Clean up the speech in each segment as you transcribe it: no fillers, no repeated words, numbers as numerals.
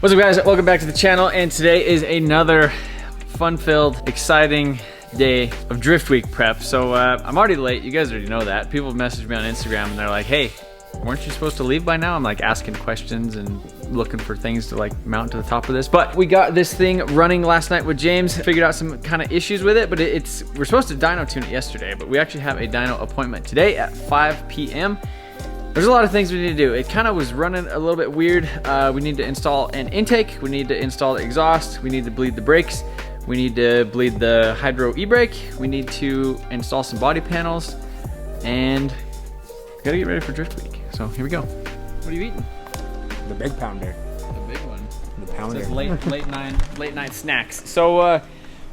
What's up, guys? Welcome back to the channel, and today is another fun-filled, exciting day of Driftweek prep. So I'm already late. You guys already know that. People message me on Instagram and they're like, hey, weren't you supposed to leave by now? I'm like asking questions and looking for things to like mount to the top of this. But we got this thing running last night with James, figured out some kind of issues with it, but we're supposed to dyno tune it yesterday, but we actually have a dyno appointment today at 5 p.m. There's a lot of things we need to do. It kind of was running a little bit weird. We need to install an intake. We need to install the exhaust. We need to bleed the brakes. We need to bleed the hydro e-brake. We need to install some body panels, and gotta get ready for Driftweek. So here we go. What are you eating? The big pounder. The big one. The pounder. It says late night snacks. So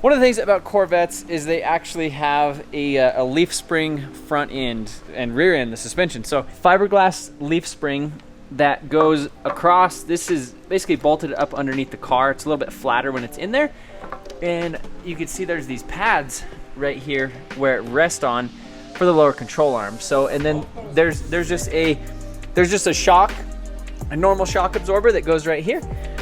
one of the things about Corvettes is they actually have a leaf spring front end and rear end, the suspension. So fiberglass leaf spring that goes across. This is basically bolted up underneath the car. It's a little bit flatter when it's in there. And you can see there's these pads right here where it rests on for the lower control arm. So, and then there's just a shock, a normal shock absorber that goes right here.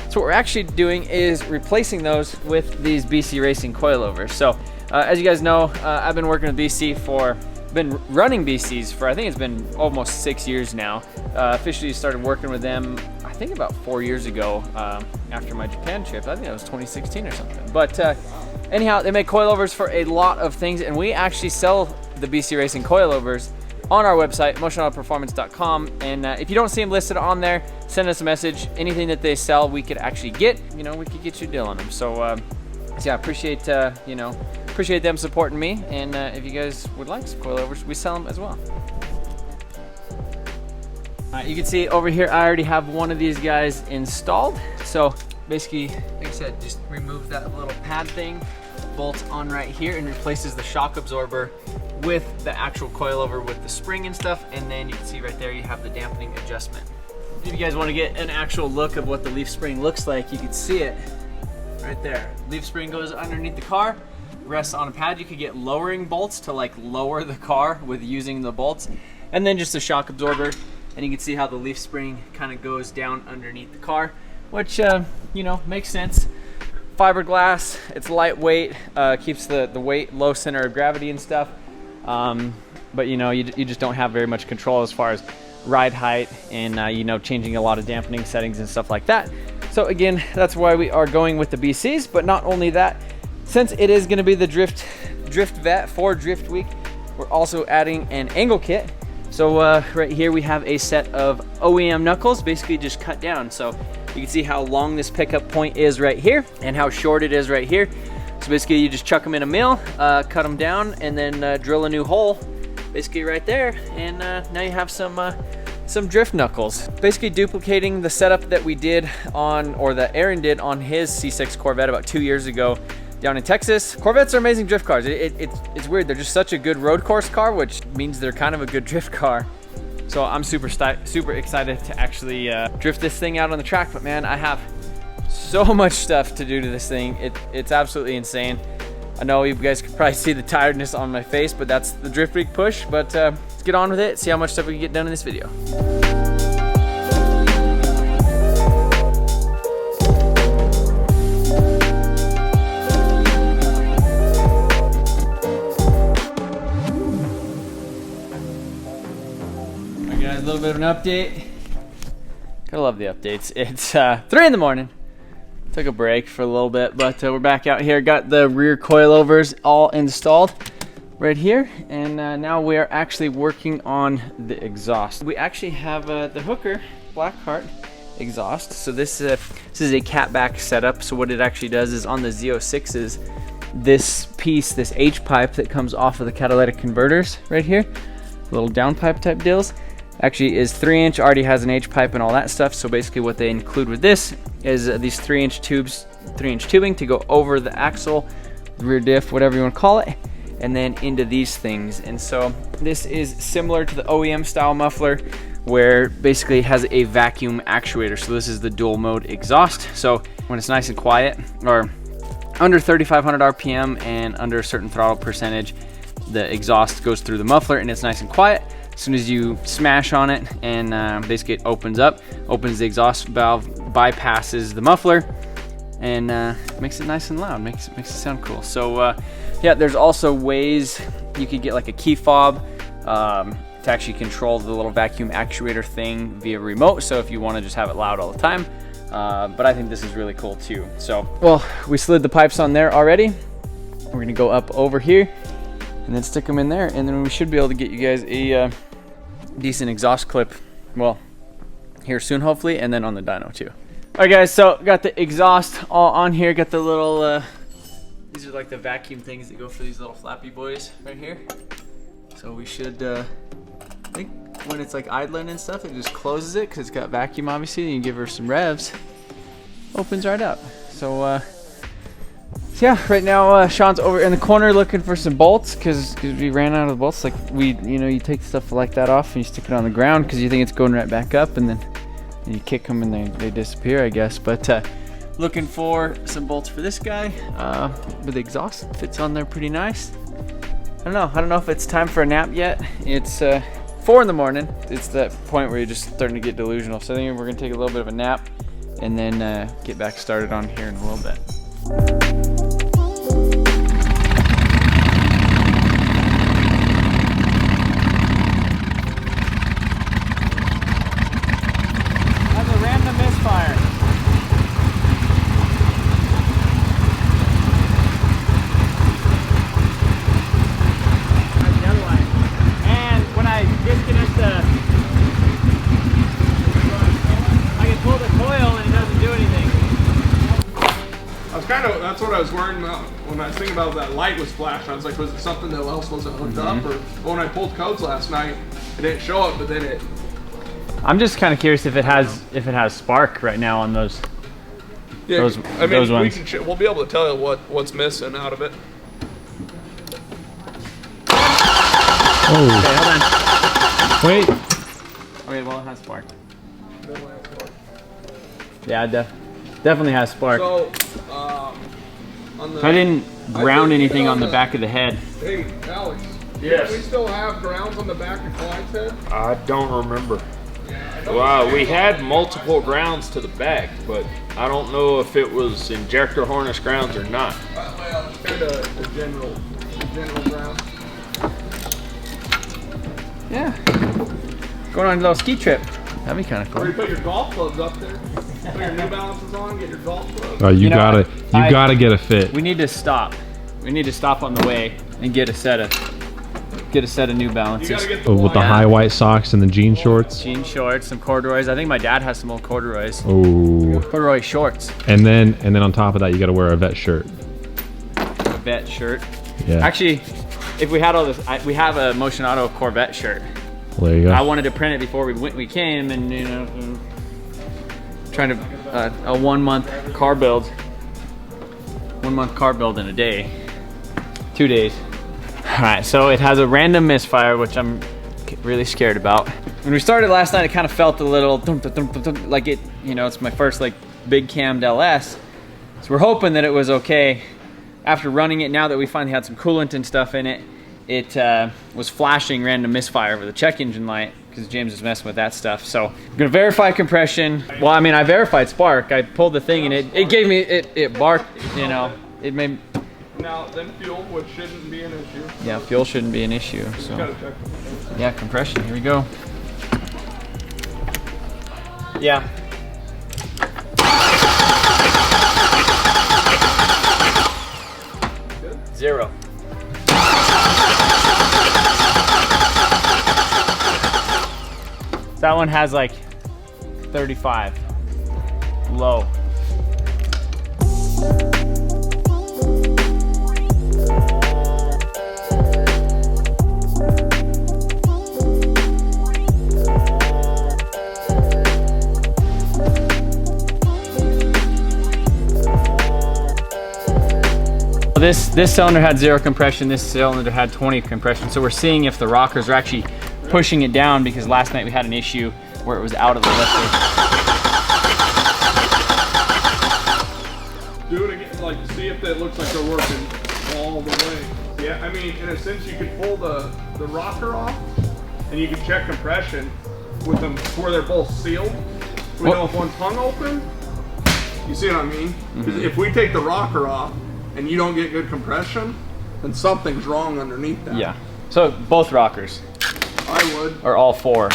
So what we're actually doing is replacing those with these BC Racing coilovers. So as you guys know, I've been working with been running BCs for, I think it's been almost 6 years now. Officially started working with them, I think about 4 years ago after my Japan trip. I think that was 2016 or something. But anyhow, they make coilovers for a lot of things, and we actually sell the BC Racing coilovers on our website, emotionalperformance.com. And if you don't see them listed on there, send us a message. Anything that they sell, we could actually get. You know, we could get you a deal on them. So yeah, appreciate appreciate them supporting me. And if you guys would like some coilovers, we sell them as well. You can see over here, I already have one of these guys installed. So basically, like I said, just remove that little pad thing, bolts on right here, and replaces the shock absorber with the actual coilover with the spring and stuff. And then you can see right there, you have the dampening adjustment. If you guys want to get an actual look of what the leaf spring looks like, you can see it right there. Leaf spring goes underneath the car, rests on a pad. You could get lowering bolts to like lower the car with using the bolts, and then just a shock absorber. And you can see how the leaf spring kind of goes down underneath the car, which you know, makes sense. Fiberglass, it's lightweight, keeps the weight low, center of gravity and stuff. But you know, you just don't have very much control as far as ride height and you know, changing a lot of dampening settings and stuff like that. So again, that's why we are going with the BCs. But not only that, since it is going to be the Driftweek for Driftweek, we're also adding an angle kit. So right here we have a set of OEM knuckles, basically just cut down. So you can see how long this pickup point is right here and how short it is right here. So basically you just chuck them in a mill, cut them down, and then drill a new hole basically right there, and now you have some drift knuckles. Basically duplicating the setup that we did on, or that Aaron did on his C6 Corvette about 2 years ago down in Texas. Corvettes are amazing drift cars. It's weird, they're just such a good road course car, which means they're kind of a good drift car. So I'm super excited to actually drift this thing out on the track. But man, I have so much stuff to do to this thing. It's absolutely insane. I know you guys could probably see the tiredness on my face, but that's the Driftweek push. But let's get on with it, see how much stuff we can get done in this video. Alright guys, a little bit of an update. Gotta love the updates. It's 3 in the morning. Took a break for a little bit, but we're back out here. Got the rear coilovers all installed right here, and now we are actually working on the exhaust. We actually have the Hooker Blackheart exhaust. So this is a catback setup. So what it actually does is on the Z06s, this piece, this H pipe that comes off of the catalytic converters right here, little downpipe type deals, actually is 3-inch, already has an H pipe and all that stuff. So basically what they include with this is these 3-inch tubes, 3-inch tubing to go over the axle, rear diff, whatever you want to call it, and then into these things. And so this is similar to the OEM style muffler, where basically it has a vacuum actuator. So this is the dual mode exhaust. So when it's nice and quiet, or under 3,500 RPM and under a certain throttle percentage, the exhaust goes through the muffler and it's nice and quiet. As soon as you smash on it and basically it opens the exhaust valve bypasses the muffler and makes it nice and loud, makes it sound cool. So yeah, there's also ways you could get like a key fob to actually control the little vacuum actuator thing via remote, so if you want to just have it loud all the time. But I think this is really cool too. So, well, we slid the pipes on there already. We're gonna go up over here and then stick them in there, and then we should be able to get you guys a decent exhaust clip, well, here soon hopefully, and then on the dyno too. All right guys, so got the exhaust all on here, got the little, these are like the vacuum things that go for these little flappy boys right here. So we should, I think when it's like idling and stuff, it just closes it because it's got vacuum obviously, and you give her some revs, opens right up. So yeah, right now Sean's over in the corner looking for some bolts because we ran out of the bolts. Like you take stuff like that off and you stick it on the ground because you think it's going right back up, and then you kick them and they disappear, I guess. But looking for some bolts for this guy. But the exhaust fits on there pretty nice. I don't know if it's time for a nap yet. It's 4 in the morning. It's that point where you're just starting to get delusional. So I think we're gonna take a little bit of a nap and then get back started on here in a little bit. That's a random misfire. Disconnect the, I can pull the coil and it doesn't do anything. That's what I was worrying about when I was thinking about that light was flashing. I was like, was it something that else wasn't hooked up? Or when I pulled codes last night, it didn't show up, but then it. I'm just kind of curious if it has spark right now on those. Yeah, those ones. We'll be able to tell you what's missing out of it. Oh. Okay, hold on. Wait. Okay, well, it has spark. Yeah, definitely has spark. So, I didn't ground anything on the back of the head. Hey, Alex. Yes. Do we still have grounds on the back of Clyde's head? I don't remember. Wow, we had multiple grounds to the back, but I don't know if it was injector harness grounds or not. Well, it's kind of a general ground. Yeah. Going on a little ski trip. That'd be kind of cool. Or you put your golf clubs up there. Put your New Balances on, get your golf clubs. Oh, you gotta get a fit. We need to stop. We need to stop on the way and get a set of New Balances. You gotta get the With the high white socks and the jean shorts. Jean shorts, some corduroys. I think my dad has some old corduroys. Oh. Corduroy shorts. And then on top of that, you gotta wear a vet shirt. A vet shirt. Yeah. Actually, if we had all this, we have a Motion Auto Corvette shirt. Well, there you go. I wanted to print it before we came, and trying to a 1 month car build. 1 month car build in a day. 2 days. All right, so it has a random misfire, which I'm really scared about. When we started last night, it kind of felt a little like it, it's my first like big cammed LS. So we're hoping that it was okay. After running it, now that we finally had some coolant and stuff in it, it was flashing random misfire with a check engine light because James is messing with that stuff. So I'm gonna verify compression. Well, I mean, I verified spark. I pulled the thing and it gave me, it barked, it made. Now, then fuel, which shouldn't be an issue. Yeah, fuel shouldn't be an issue. So Gotta check. yeah, compression, here we go. Yeah. Good. 0. That one has like 35. Low. This cylinder had 0 compression, this cylinder had 20 compression. So we're seeing if the rockers are actually pushing it down, because last night we had an issue where it was out of the lifter. Do it again, like see if it looks like they're working all the way. Yeah, I mean, in a sense, you could pull the rocker off, and you can check compression with them where they're both sealed. We know if one's hung open You see what I mean? 'Cause if we take the rocker off and you don't get good compression, then something's wrong underneath that. Yeah. So both rockers, I would. or all four.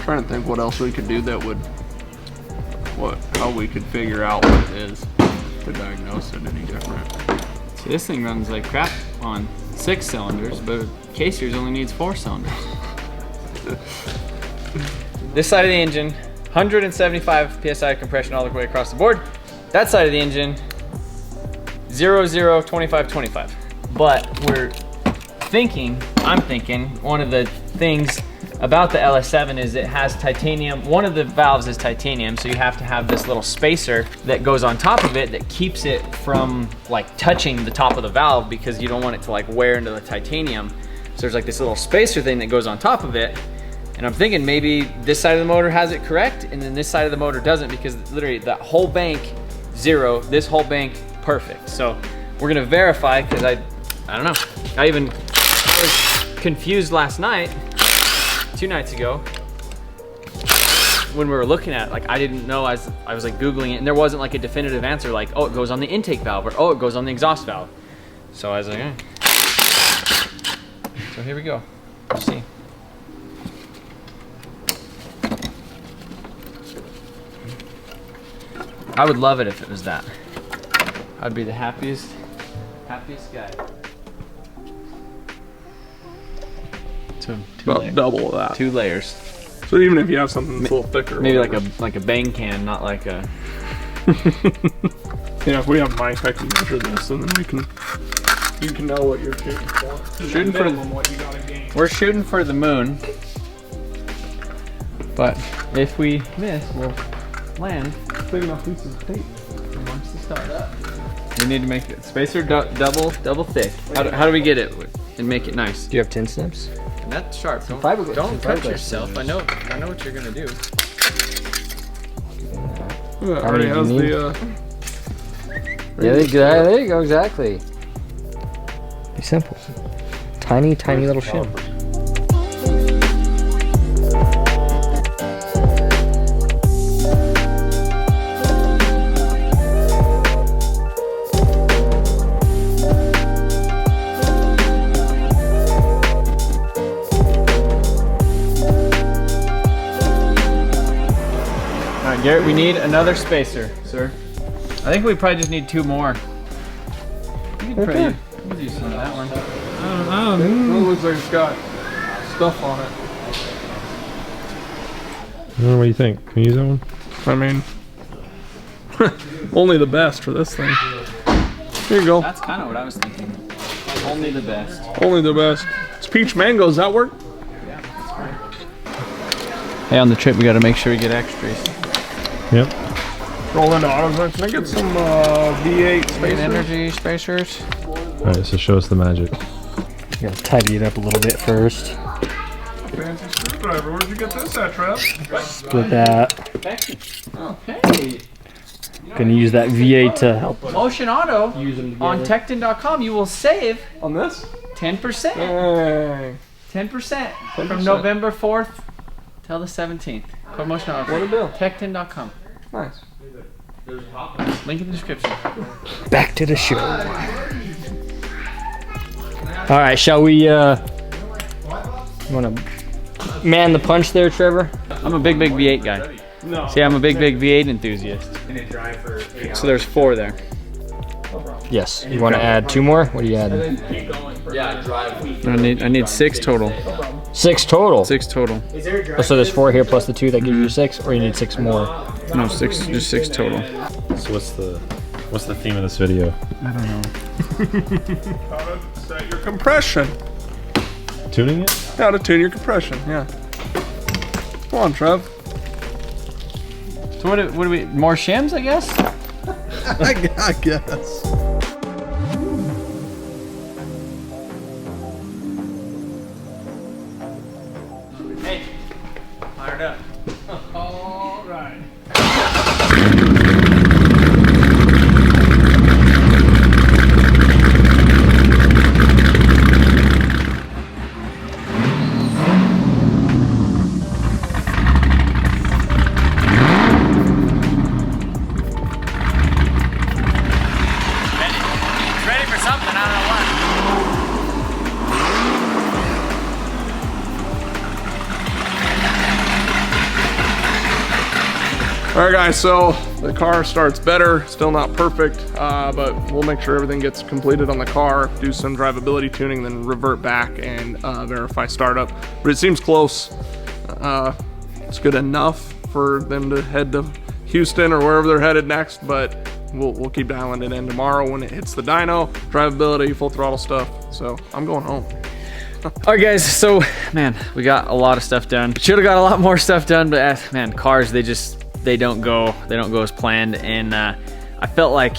Trying to think what else we could do that would, how we could figure out what it is to diagnose it any different. See, this thing runs like crap on 6 cylinders, but case yours only needs 4 cylinders. This side of the engine, 175 PSI compression all the way across the board. That side of the engine, 0, 0, 25, 25. But I'm thinking, one of the things about the LS7 is it has titanium. One of the valves is titanium, so you have to have this little spacer that goes on top of it that keeps it from like touching the top of the valve, because you don't want it to like wear into the titanium. So there's like this little spacer thing that goes on top of it. And I'm thinking maybe this side of the motor has it correct, and then this side of the motor doesn't, because literally that whole bank, 0, this whole bank, perfect. So we're gonna verify, because I don't know. I was confused last night, 2 nights ago, when we were looking at it. Like, I didn't know, I was like Googling it, and there wasn't like a definitive answer, like, oh, it goes on the intake valve, or oh, it goes on the exhaust valve. So I was like, So here we go, let's see. I would love it if it was that. I'd be the happiest guy. About double of that. 2 layers. So even if you have something that's a little thicker. Maybe like a bang can, not like a. Yeah, if we have my tech measure this, and then you can know what you're shooting for. Shooting for what you gotta gain. We're shooting for the moon, but if we miss, we'll land. Big enough pieces of tape. From once to start. We need to make it spacer double thick. How do we get it and make it nice? Do you have tin snips? And that's sharp. Don't Fiberglass cut yourself. I know what you're gonna do. Yeah, already has the. Yeah, there you go, exactly. Be simple. Tiny little shim. Garrett, we need another spacer, sir. I think we probably just need 2 more. You can probably use some of that one. I don't know. It looks like it's got stuff on it. I don't know, what do you think? Can you use that one? I mean, only the best for this thing. Here you go. That's kind of what I was thinking. Only the best. Only the best. It's peach mango. Does that work? Yeah, that's right. Hey, on the trip, we got to make sure we get extras. Yep. Roll into auto. Can I get some V8 spacers? Energy spacers. Alright, so show us the magic. You gotta tidy it up a little bit first. Fancy screwdriver. Where'd you get this at, Trev? Split that. Okay. Gonna use that V8 to help. Motion Auto on Tecton.com, you will save On this? 10%. Dang. 10% from November 4th till the 17th. Code Motion Auto. What a deal. Tecton.com. Nice. Link in the description. Back to the show. All right, shall we? You wanna man the punch there, Trevor? I'm a big V8 guy. No. See, I'm a big V8 enthusiast. So there's 4 there. Yes. You want to add 2 more? What are you adding? I need 6 total. 6 total. 6 total. Oh, so there's 4 here plus the 2 that give you 6, or you need 6 more? No, 6. Just 6 total. So what's the theme of this video? I don't know. How to set your compression. Tuning it? How to tune your compression, yeah. Come on, Trev. So what do we? More shims, I guess. I guess. Hey, fired up. All right. All right, guys, so the car starts better, still not perfect, but we'll make sure everything gets completed on the car, do some drivability tuning, then revert back and verify startup. But it seems close. It's good enough for them to head to Houston or wherever they're headed next, but we'll keep dialing it in tomorrow when it hits the dyno, drivability, full throttle stuff. So I'm going home. All right, guys, so man, we got a lot of stuff done. Should have got a lot more stuff done, but man, cars, they don't go as planned. And I felt like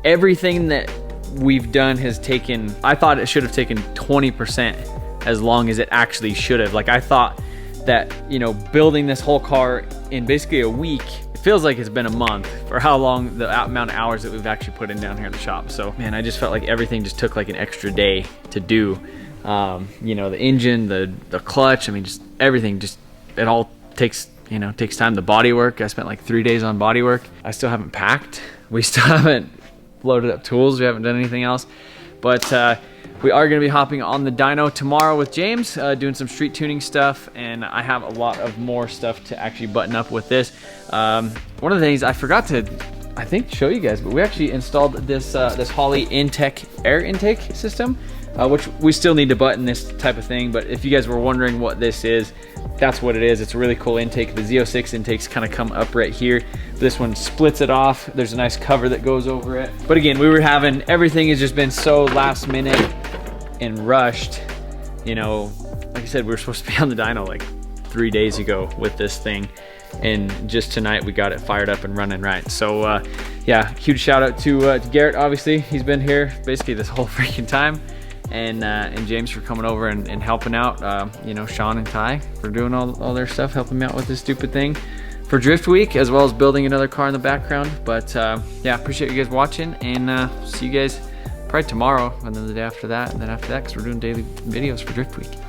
everything that we've done has taken, I thought it should have taken 20% as long as it actually should have. Like, I thought that, you know, building this whole car in basically a week, it feels like it's been a month for how long, the amount of hours that we've actually put in down here at the shop. So man, I just felt like everything just took like an extra day to do. You know, the engine, the clutch, I mean, just everything, just it all takes, you know, takes time. The body work, I spent like 3 days on body work. I still haven't packed. We still haven't loaded up tools. We haven't done anything else, but we are going to be hopping on the dyno tomorrow with James, doing some street tuning stuff, and I have a lot of more stuff to actually button up with this. One of the things I forgot to, I think, show you guys, but we actually installed this this Holley intech air intake system, which we still need to button this type of thing. But if you guys were wondering what this is, that's what it is. It's a really cool intake. The Z06 intakes kind of come up right here. This one splits it off. There's a nice cover that goes over it. But again, we were having, everything has just been so last minute and rushed. You know, like I said, we were supposed to be on the dyno like 3 days ago with this thing, and just tonight we got it fired up and running right. So yeah, huge shout out to Garrett. Obviously, he's been here basically this whole freaking time, and James for coming over and helping out. You know, Sean and Ty for doing all their stuff, helping me out with this stupid thing for Driftweek, as well as building another car in the background. But yeah, appreciate you guys watching, and see you guys probably tomorrow, and then the day after that, and then after that, because we're doing daily videos for Driftweek.